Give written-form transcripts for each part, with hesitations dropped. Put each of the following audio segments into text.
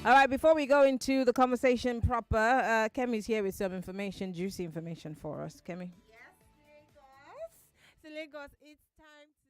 All right, before we go into the conversation proper, Kemi's here with some information, juicy information for us. Kemi. Yes, Lagos. So Lagos, it's time to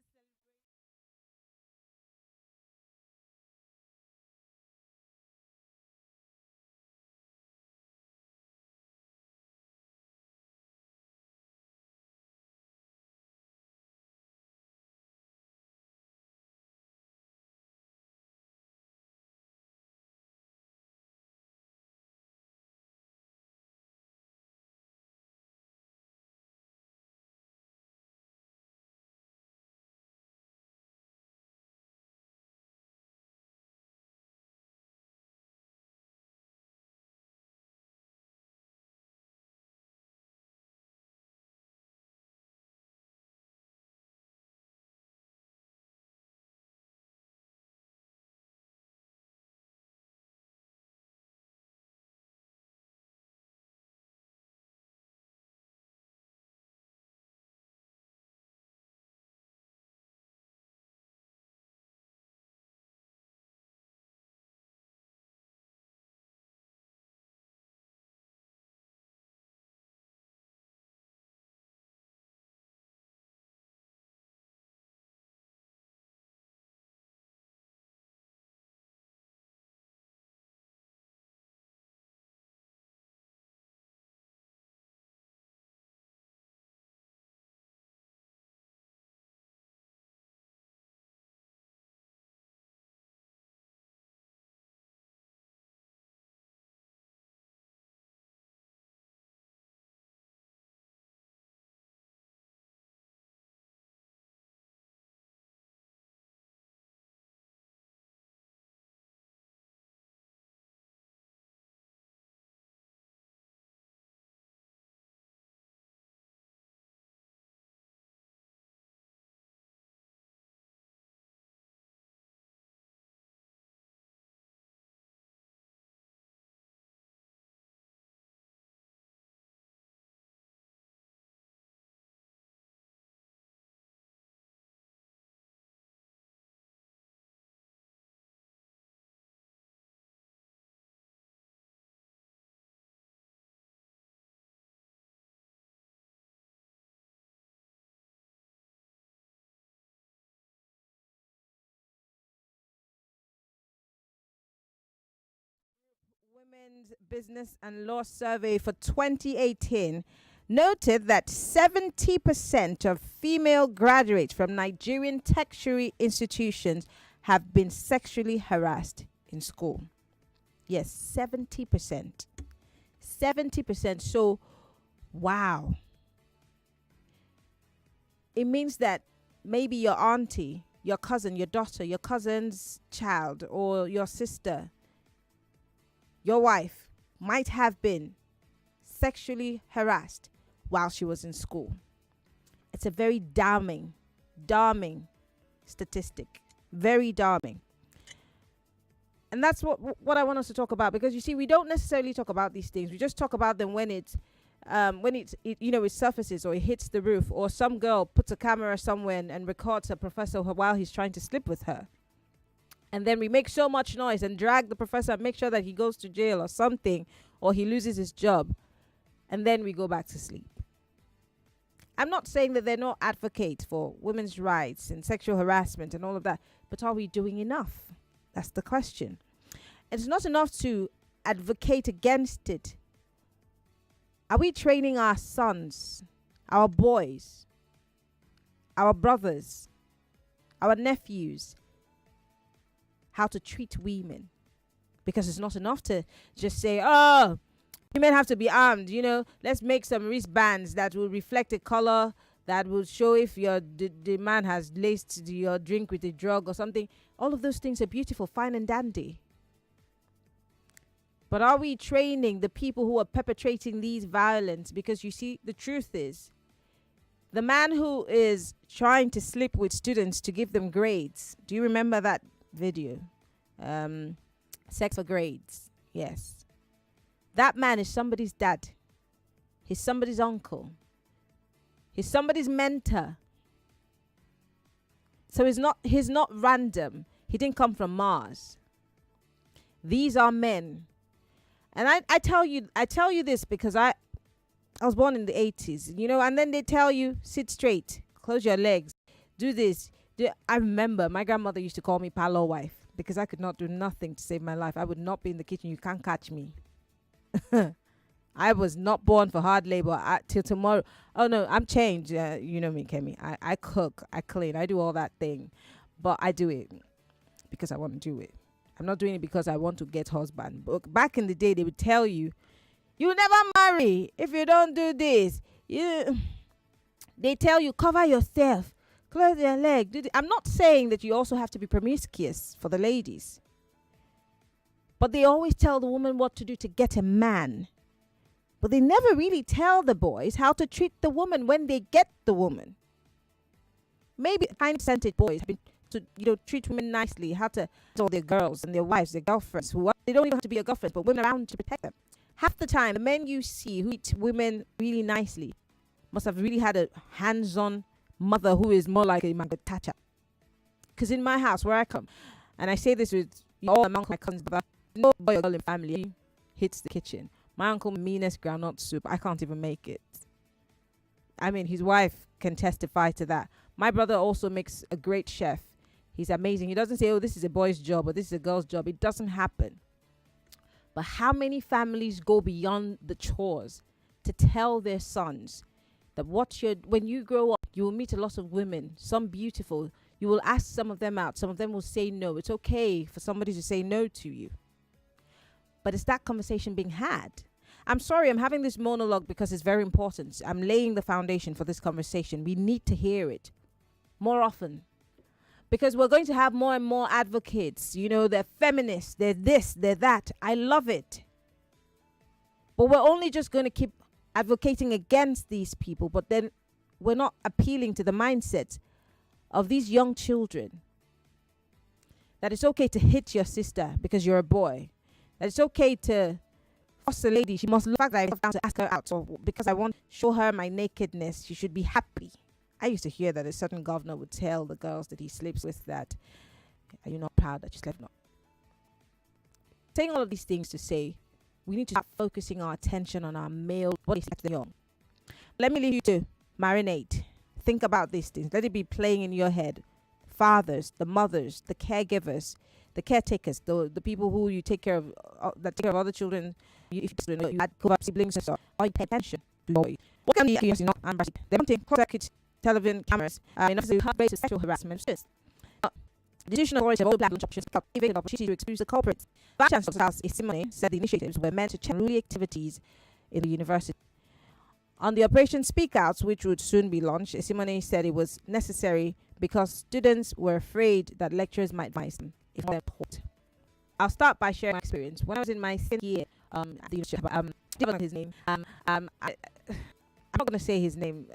Women's Business and Law Survey for 2018 noted that 70% of female graduates from Nigerian tertiary institutions have been sexually harassed in school. Yes, 70%. 70%. So, wow. It means that maybe your auntie, your cousin, your daughter, your cousin's child, or your sister, your wife might have been sexually harassed while she was in school. It's a very damning statistic. Very damning. And that's what I want us to talk about, because you see, we don't necessarily talk about these things. We just talk about them when it surfaces or it hits the roof, or some girl puts a camera somewhere and records a professor while he's trying to sleep with her. And then we make so much noise and drag the professor and make sure that he goes to jail or something, or he loses his job. And then we go back to sleep. I'm not saying that they're not advocates for women's rights and sexual harassment and all of that, but are we doing enough? That's the question. It's not enough to advocate against it. Are we training our sons, our boys, our brothers, our nephews, how to treat women? Because it's not enough to just say, oh, women have to be armed, let's make some wristbands that will reflect a color, that will show if the man has laced your drink with a drug or something. All of those things are beautiful, fine and dandy. But are we training the people who are perpetrating these violence? Because you see, the truth is, the man who is trying to sleep with students to give them grades, do you remember that video? Sex for grades. Yes. That man is somebody's dad. He's somebody's uncle. He's somebody's mentor. So he's not random. He didn't come from Mars. These are men. And I tell you this because I was born in the 80s, and then they tell you, sit straight, close your legs, do this. I remember my grandmother used to call me Palo wife because I could not do nothing to save my life. I would not be in the kitchen. You can't catch me. I was not born for hard labor till tomorrow. Oh no, I'm changed. You know me, Kemi. I cook, I clean, I do all that thing. But I do it because I want to do it. I'm not doing it because I want to get husband. But back in the day, they would tell you, you never marry if you don't do this. They tell you, cover yourself, close your leg. I'm not saying that you also have to be promiscuous for the ladies. But they always tell the woman what to do to get a man. But they never really tell the boys how to treat the woman when they get the woman. Maybe kind percentage boys have been to treat women nicely, how to tell their girls and their wives, their girlfriends, they don't even have to be a girlfriend, but women around to protect them. Half the time, the men you see who treat women really nicely must have really had a hands-on mother who is more like a Magatacha. Because in my house, where I come, and I say this with all among my cousins, brother, no boy or girl in family hits the kitchen. My uncle meanest groundnut soup. I can't even make it. I mean, his wife can testify to that. My brother also makes a great chef. He's amazing. He doesn't say, oh, this is a boy's job or this is a girl's job. It doesn't happen. But how many families go beyond the chores to tell their sons that when you grow up, you will meet a lot of women, some beautiful. You will ask some of them out. Some of them will say no. It's okay for somebody to say no to you. But is that conversation being had? I'm sorry, I'm having this monologue because it's very important. I'm laying the foundation for this conversation. We need to hear it more often. Because we're going to have more and more advocates. They're feminists, they're this, they're that. I love it. But we're only just going to keep advocating against these people. But then we're not appealing to the mindset of these young children. That it's okay to hit your sister because you're a boy. That it's okay to force a lady. She must look like I have to ask her out. So because I want to show her my nakedness, she should be happy. I used to hear that a certain governor would tell the girls that he sleeps with that, are you not proud that you slept not? Saying all of these things to say, we need to start focusing our attention on our male bodies. Let me leave you to marinate. Think about these things. Let it be playing in your head. Fathers, the mothers, the caregivers, the caretakers, the people who you take care of, that take care of other children. If you had siblings or so, or you pay attention to what can be they want to close television cameras in order to help raise sexual harassment. The judicial authorities have all black options given opportunity to expose the culprits. Vice Chancellor Charles Isimone said the initiatives were meant to check unruly activities in the university. On the Operation Speak Out, which would soon be launched, Isimone said it was necessary because students were afraid that lecturers might advise them if they're taught. I'll start by sharing my experience. When I was in my second year at the university, his name. I'm not going to say his name.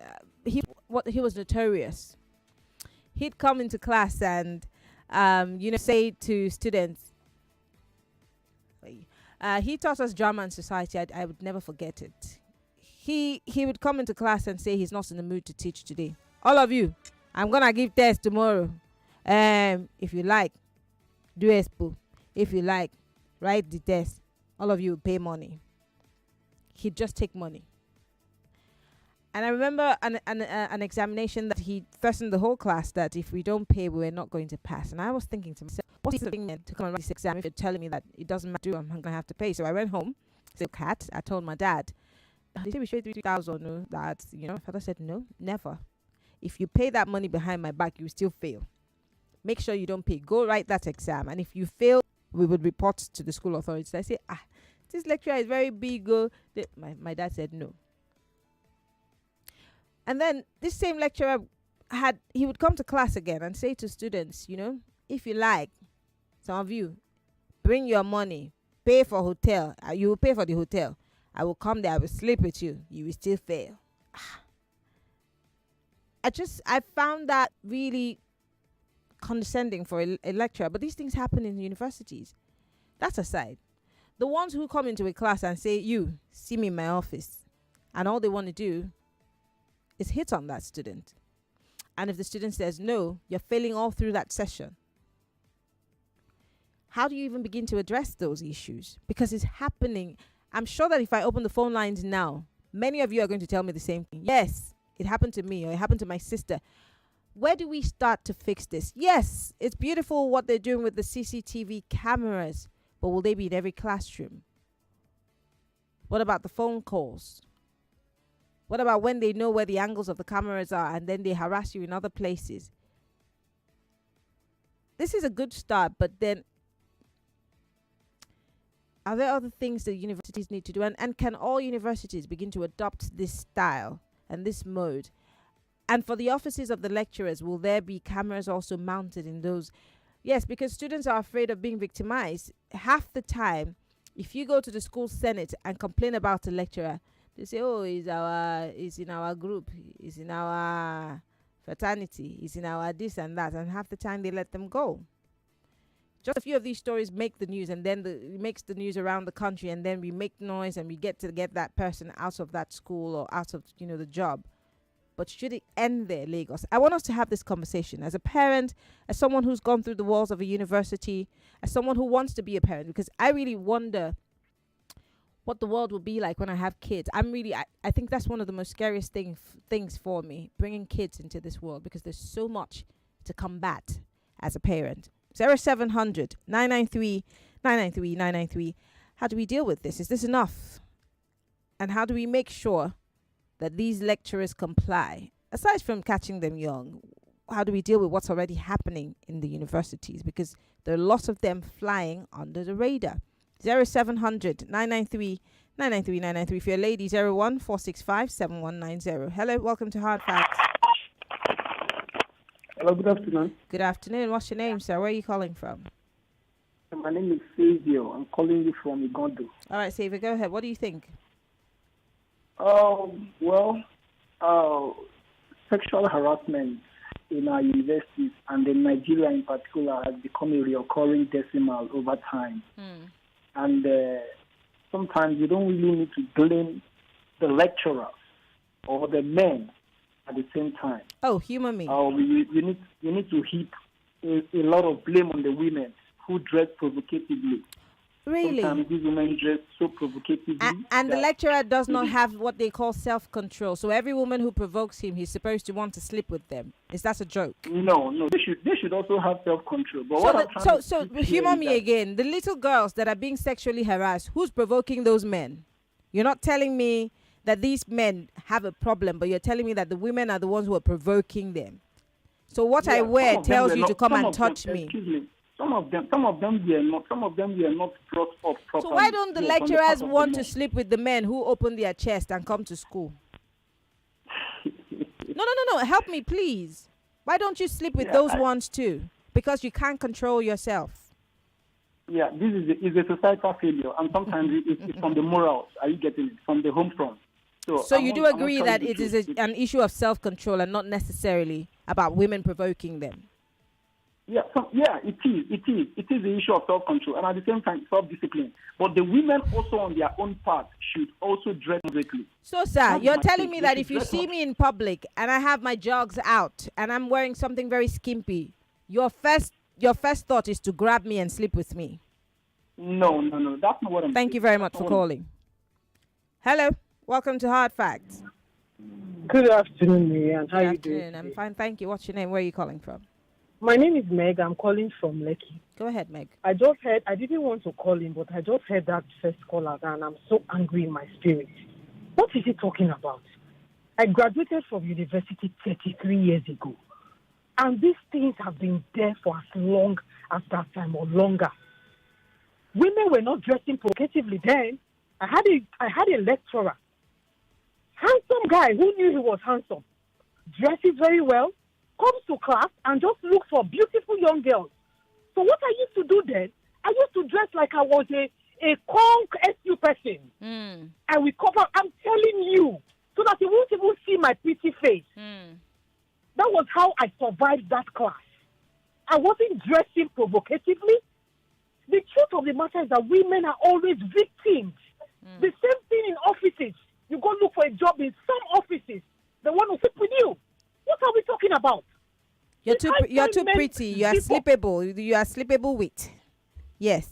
He was notorious. He'd come into class and say to students. He taught us drama and society. I would never forget it. He would come into class and say he's not in the mood to teach today. All of you, I'm gonna give test tomorrow. If you like, do expo. If you like, write the test. All of you pay money. He'd just take money. And I remember an examination that he threatened the whole class that if we don't pay, we're not going to pass. And I was thinking to myself, what's the thing to come and write this exam if you're telling me that it doesn't matter, I'm going to have to pay? So I went home, said, cat, I told my dad, they said we should 3,000. No, that, my father said, no, never. If you pay that money behind my back, you still fail. Make sure you don't pay. Go write that exam. And if you fail, we would report to the school authorities. I say, this lecturer is very big. My dad said, no. And then this same lecturer he would come to class again and say to students, if you like, some of you, bring your money, pay for hotel. You will pay for the hotel. I will come there. I will sleep with you. You will still fail. I found that really condescending for a lecturer. But these things happen in universities. That's aside. The ones who come into a class and say, you, see me in my office. And all they want to do is hit on that student. And if the student says no, you're failing all through that session. how do you even begin to address those issues? Because it's happening. I'm sure that if I open the phone lines now, many of you are going to tell me the same thing. Yes, it happened to me, or it happened to my sister. Where do we start to fix this? Yes, it's beautiful what they're doing with the CCTV cameras, but will they be in every classroom? What about the phone calls? What about when they know where the angles of the cameras are and then they harass you in other places? This is a good start, but then are there other things that universities need to do? And can all universities begin to adopt this style and this mode? And for the offices of the lecturers, will there be cameras also mounted in those? Yes, because students are afraid of being victimized. Half the time, if you go to the school senate and complain about a lecturer, they say, oh, he's in our group, he's in our fraternity, he's in our this and that. And half the time they let them go. Just a few of these stories make the news, and then it makes the news around the country, and then we make noise and we get that person out of that school or out of, the job. But should it end there, Lagos? I want us to have this conversation as a parent, as someone who's gone through the walls of a university, as someone who wants to be a parent, because I really wonder what the world will be like when I have kids. I think that's one of the most scariest things for me, bringing kids into this world, because there's so much to combat as a parent. 0700 993 993 993. How do we deal with this? Is this enough? And how do we make sure that these lecturers comply? Aside from catching them young, how do we deal with what's already happening in the universities? Because there are lots of them flying under the radar. 0700 993 993 993. For your lady, 01 465 7190. Hello, welcome to Hard Facts. Hello, good afternoon. Good afternoon. What's your name, sir? Where are you calling from? My name is Savio. I'm calling you from Igondo. All right, Savio, go ahead. What do you think? Sexual harassment in our universities and in Nigeria in particular has become a recurring decimal over time. And sometimes you don't really need to blame the lecturers or the men at the same time. Oh, humor me. You need to heap a lot of blame on the women who dress provocatively. Really? Sometimes these women dress so provocatively. And the lecturer does not have what they call self-control. So every woman who provokes him, he's supposed to want to sleep with them. Is that a joke? No. They should also have self-control. But so humor me again. The little girls that are being sexually harassed, who's provoking those men? You're not telling me that these men have a problem, but you're telling me that the women are the ones who are provoking them. So what I wear tells you to come and touch me. Excuse me. Some of them were not brought up properly. So why don't the lecturers want to sleep with the men who open their chest and come to school? No. Help me, please. Why don't you sleep with those ones too? Because you can't control yourself. Yeah, this is a societal failure, and sometimes it's from the morals. Are you getting it? From the home front. So you do agree that it is an issue of self-control and not necessarily about women provoking them? Yeah, it is. It is the issue of self-control and at the same time self-discipline. But the women also on their own part should also dress moderately. So, sir, you're telling me that if you see me in public and I have my jogs out and I'm wearing something very skimpy, your first thought is to grab me and sleep with me? No. That's not what I'm saying. Thank you very much for calling. Hello. Welcome to Hard Facts. Good afternoon, Marianne. How are you doing? I'm fine, thank you. What's your name? Where are you calling from? My name is Meg. I'm calling from Lekki. Go ahead, Meg. I didn't want to call in, but I just heard that first caller and I'm so angry in my spirit. What is he talking about? I graduated from university 33 years ago. And these things have been there for as long as that time or longer. Women were not dressing provocatively then. I had a lecturer, handsome guy who knew he was handsome, dresses very well, comes to class and just looks for beautiful young girls. So what I used to do then, I used to dress like I was a conk SU person. And we cover, I'm telling you, so that you won't even see my pretty face. That was how I survived that class. I wasn't dressing provocatively. The truth of the matter is that women are always victims. The same thing in offices. You go look for a job in some offices. They want to sleep with you. What are we talking about? You're too pretty. You are sleepable. You are sleepable with. Yes.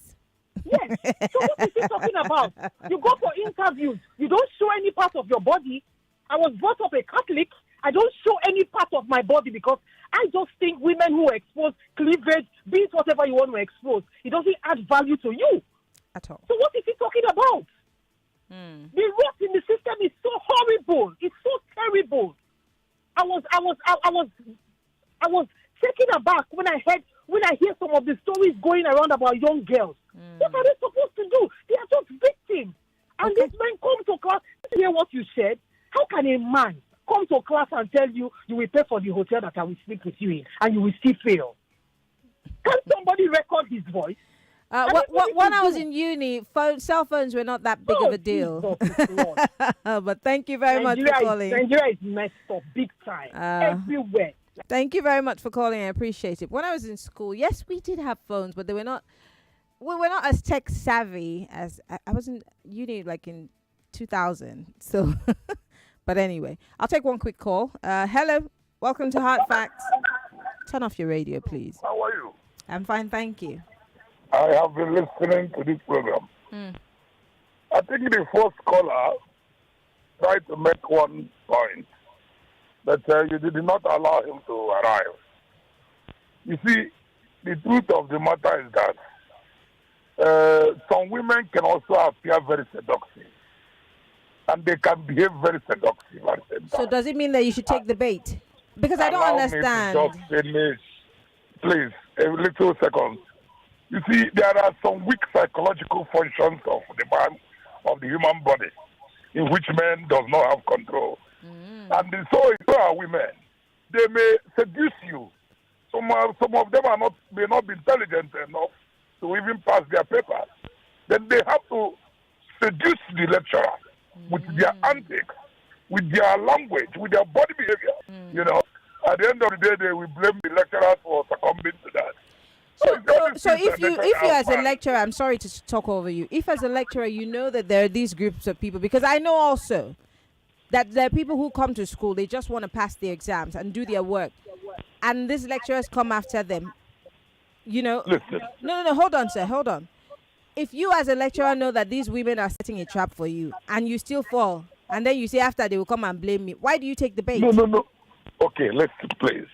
Yes. So what is he talking about? You go for interviews. You don't show any part of your body. I was brought up a Catholic. I don't show any part of my body because I just think women who expose cleavage, be it whatever you want to expose, it doesn't add value to you. At all. So what is he talking about? The rot in the system is so horrible. It's so terrible. I was taken aback when I hear some of the stories going around about young girls. What are they supposed to do? They are just victims. And these men come to class to hear what you said. How can a man come to class and tell you will pay for the hotel that I will sleep with you in and you will still fail? Can somebody record his voice? When I was in uni, cell phones were not that big of a deal. But thank you very much for calling. Nigeria is messed up big time. Everywhere. Thank you very much for calling. I appreciate it. When I was in school, yes, we did have phones, but we were not as tech savvy as I was in uni like in 2000. So, but anyway, I'll take one quick call. Hello, welcome to Hard Facts. Turn off your radio, please. How are you? I'm fine, thank you. I have been listening to this program. I think the first caller tried to make one point that you did not allow him to arrive. You see, the truth of the matter is that some women can also appear very seductive. And they can behave very seductive at the same time. So does it mean that you should take the bait? Because I don't understand. Me to just finish. Please, a little second. You see, there are some weak psychological functions of the human body in which men does not have control. And so are women. They may seduce you. Some of them may not be intelligent enough to even pass their papers. Then they have to seduce the lecturer with their antics, with their language, with their body behavior. You know, at the end of the day, they will blame the lecturers for succumbing to that. So if you as a lecturer, I'm sorry to talk over you. If as a lecturer you know that there are these groups of people, because I know also that there are people who come to school, they just want to pass their exams and do their work, and these lecturers come after them. You know, listen. No, hold on, sir, hold on. If you as a lecturer know that these women are setting a trap for you and you still fall, and then you say after they will come and blame me, why do you take the bait? No. Okay, let's please.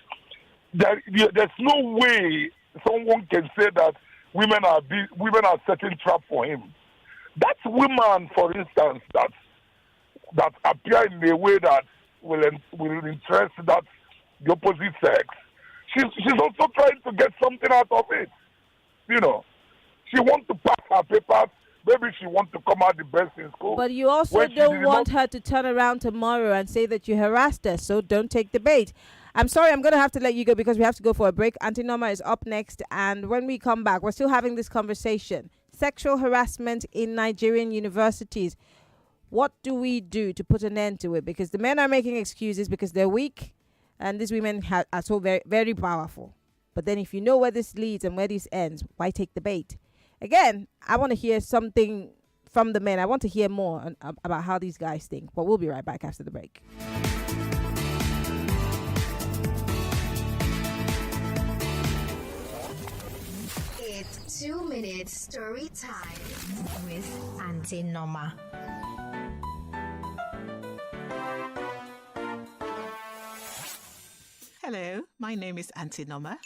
There's no way someone can say that women are setting trap for him. That's women, for instance, that appear in a way that will interest that the opposite sex. She's also trying to get something out of it. You know, she wants to pass her papers. Maybe she wants to come out the best in school. But you also don't want her to turn around tomorrow and say that you harassed her. So don't take the bait. I'm sorry, I'm going to have to let you go because we have to go for a break. Auntie Norma is up next. And when we come back, we're still having this conversation. Sexual harassment in Nigerian universities. What do we do to put an end to it? Because the men are making excuses because they're weak. And these women are so very, very powerful. But then if you know where this leads and where this ends, why take the bait? Again, I want to hear something from the men. I want to hear more about how these guys think. But we'll be right back after the break. It's 2 minute story time with Auntie Norma. Hello, my name is Auntie Norma,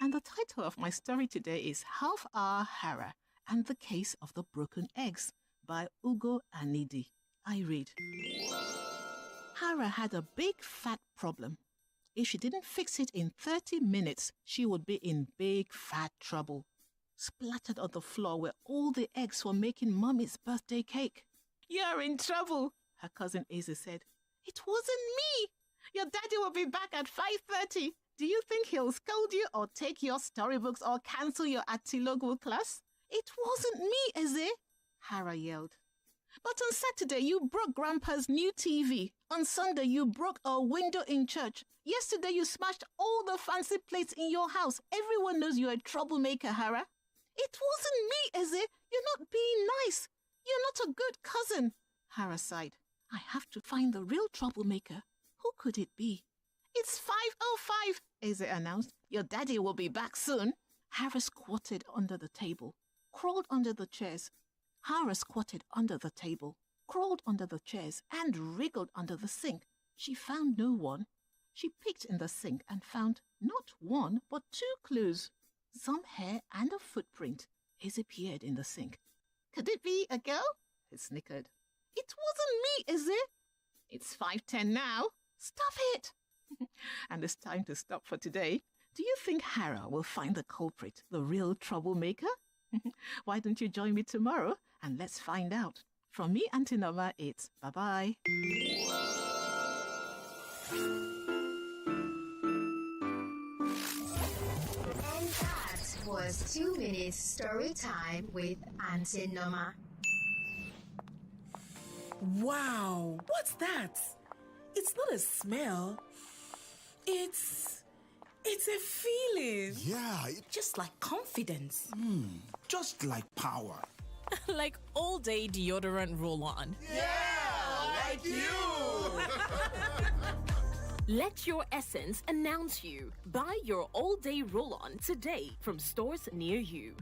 and the title of my story today is Half Hour Hara and the Case of the Broken Eggs by Ugo Anidi. I read. Hara had a big fat problem. If she didn't fix it in 30 minutes, she would be in big fat trouble. Splattered on the floor were all the eggs for making Mummy's birthday cake. You're in trouble, her cousin Izzy said. It wasn't me. Your daddy will be back at 5:30. Do you think he'll scold you or take your storybooks or cancel your Atilogu class? It wasn't me, Izzy, Hara yelled. But on Saturday, you broke Grandpa's new TV. On Sunday, you broke a window in church. Yesterday, you smashed all the fancy plates in your house. Everyone knows you're a troublemaker, Hara. It wasn't me, Izzy. You're not being nice. You're not a good cousin, Hara sighed. I have to find the real troublemaker. Who could it be? It's 5:05, Eze announced. Your daddy will be back soon. Hara squatted under the table. crawled under the chairs. Hara squatted under the table, crawled under the chairs, and wriggled under the sink. She found no one. She peeked in the sink and found not one, but 2 clues. Some hair and a footprint. Izzy peered in the sink. Could it be a girl? He snickered. It wasn't me, Izzy. It's 5:10 now. Stop it. And it's time to stop for today. Do you think Hara will find the culprit, the real troublemaker? Why don't you join me tomorrow and let's find out. From me, Auntie Noma, it's bye-bye. And that was 2 minutes story time with Auntie Noma. Wow, what's that? It's not a smell. It's a feeling. Yeah, Just like confidence. just like power. Like all day deodorant roll on. Yeah, like you. Let your essence announce you. Buy your all day roll on today from stores near you.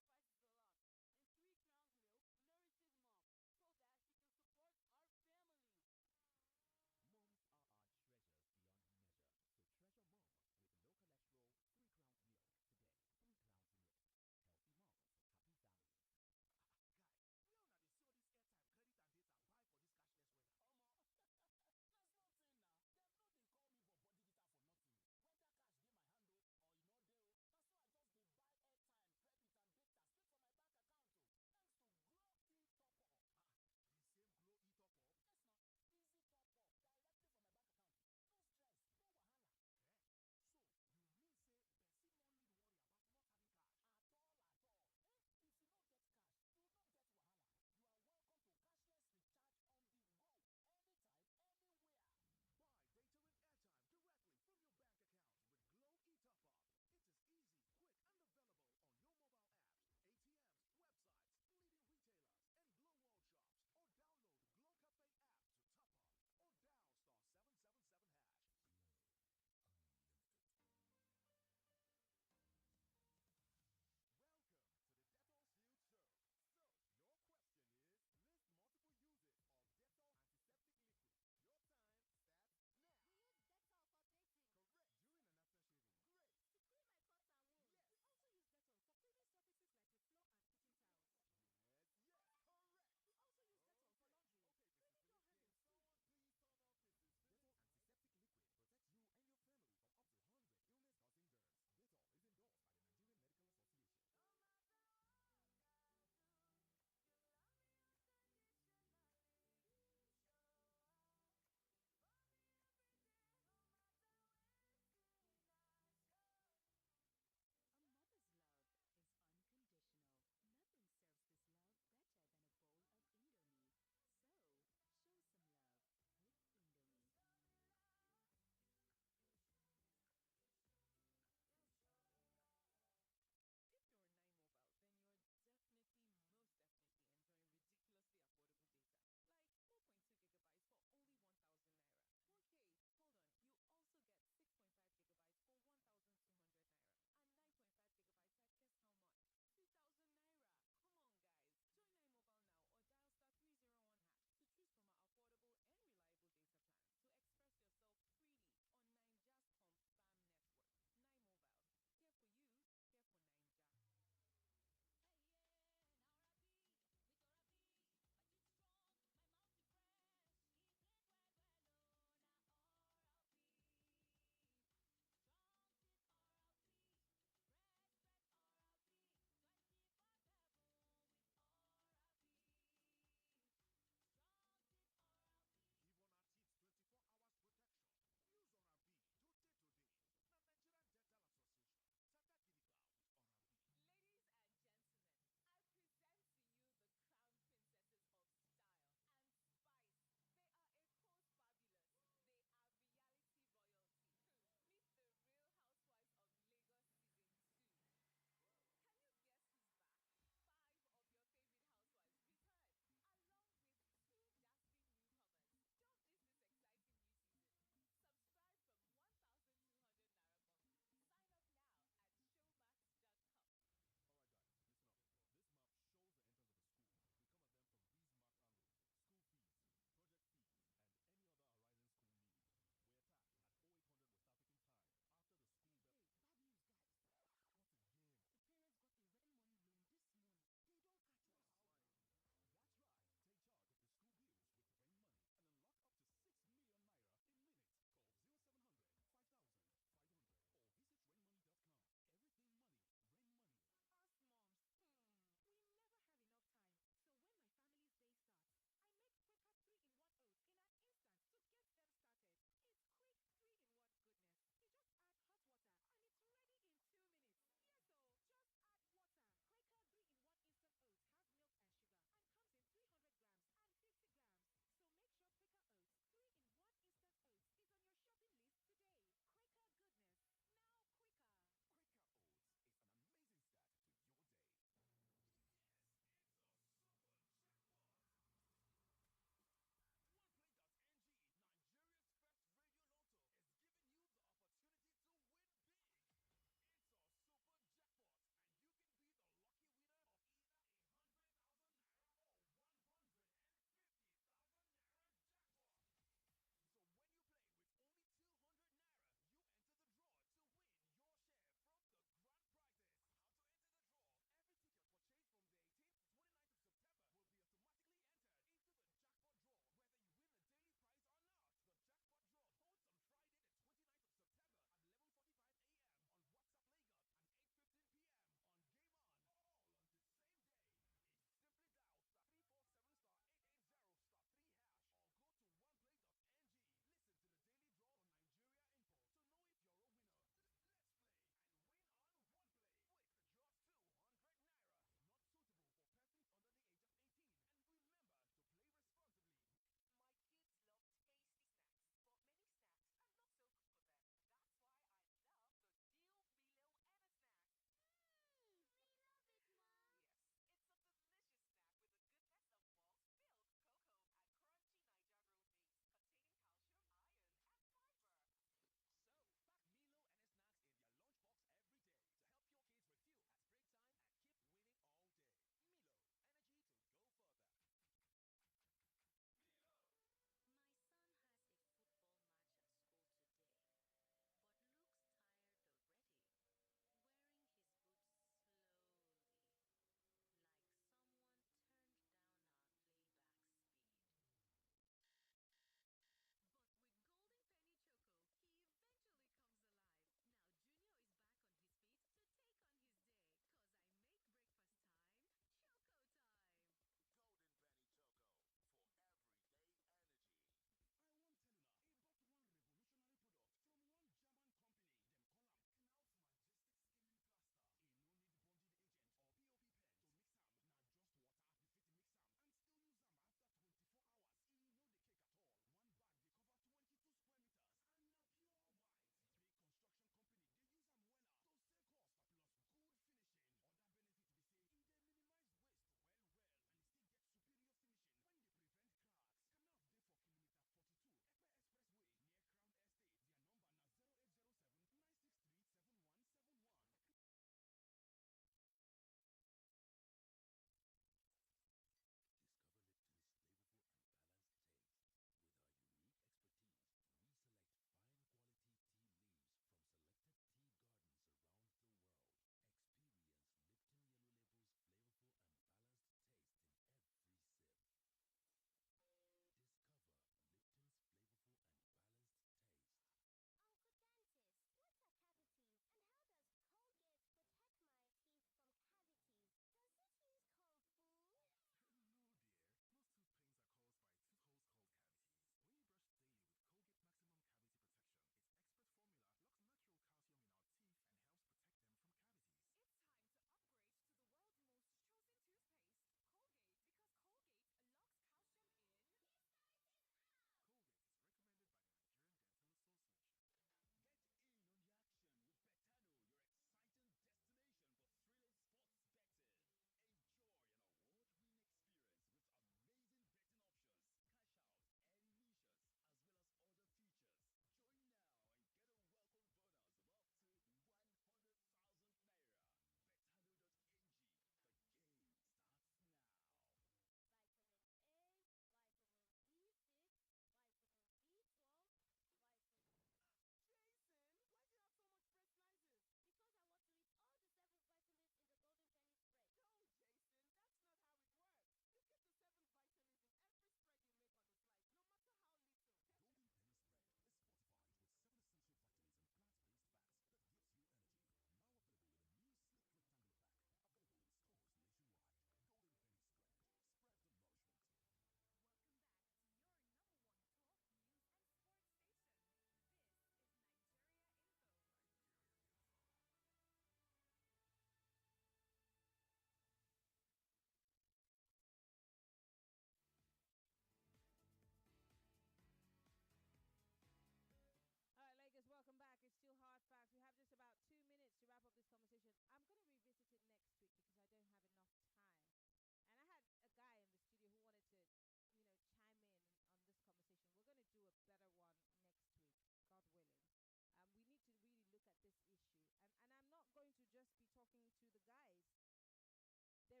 to the guys. There is a responsibility on women who are mothers. We heap all our time and our energy and our, on our girls, and we forget about the boys. They're also your children. You also need to direct them in life. Oh, you need that responsibility for the dad. No, but the woman also needs to. You have to tell your child, your male child, from a woman's perspective, so he sees that woman through your eyes. Because it's okay for dads to do it, but the women also have a responsibility in training their male children. I'm just gonna read these messages and then we'll leave it here. Put a pin on it and we'll take out that pin next week. Okay. Adedeji says, like, seriously, it's a show of shame to hear some lecturers assault their students sexually. I believe those types of lecturers are classless in nature, because if they are classy, they wouldn't have had such cruel mentality towards women, not to talk of abusing their own students sexually. As for me, I see women more as a support system rather than sex machines. Those men or lecturers see women naturally as sex toys or tools. They're inclined to such bad behavior. It's uncalled for. Thank you, Adidigi, for your message. This one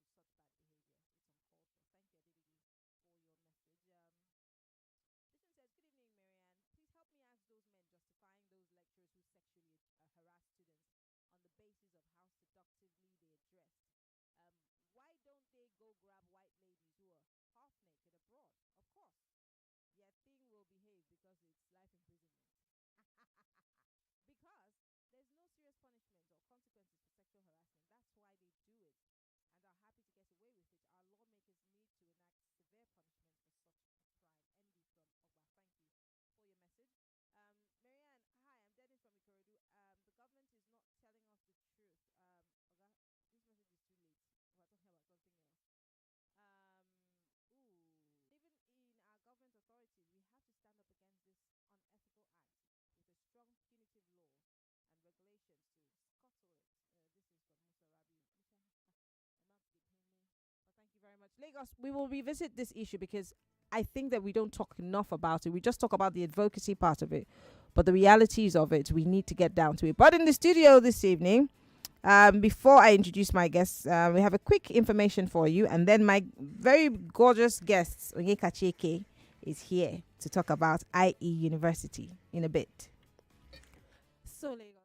says, good evening, Marianne. Please help me ask those men justifying those lecturers who sexually harass students on the basis of how seductively they are dressed. Why don't they go grab white ladies who are half naked abroad? Of course, their thing will behave because it's life imprisonment. Because there's no serious punishment or consequences for sexual harassment. That's why they do it and are happy to get away with it. Our lawmakers need to enact severe punishments for such a crime. Envy from Ogba. Thank you for your message. Marianne, hi, I'm Dennis from Ikorodu. The government is not telling us the truth. Oga, this message is too late. We're talking about something else. Even in our government authorities, we have to stand up against this unethical act with a strong punitive law and regulations to scuttle it. This is from Musa Rabiu. Musa, my mouth's been paying me. But thank you very much. Lagos, we will revisit this issue because I think that we don't talk enough about it. We just talk about the advocacy part of it. But the realities of it, we need to get down to it. But in the studio this evening, before I introduce my guests, we have a quick information for you. And then my very gorgeous guest, Onyeka Chike, is here to talk about IE University in a bit. So, Lagos.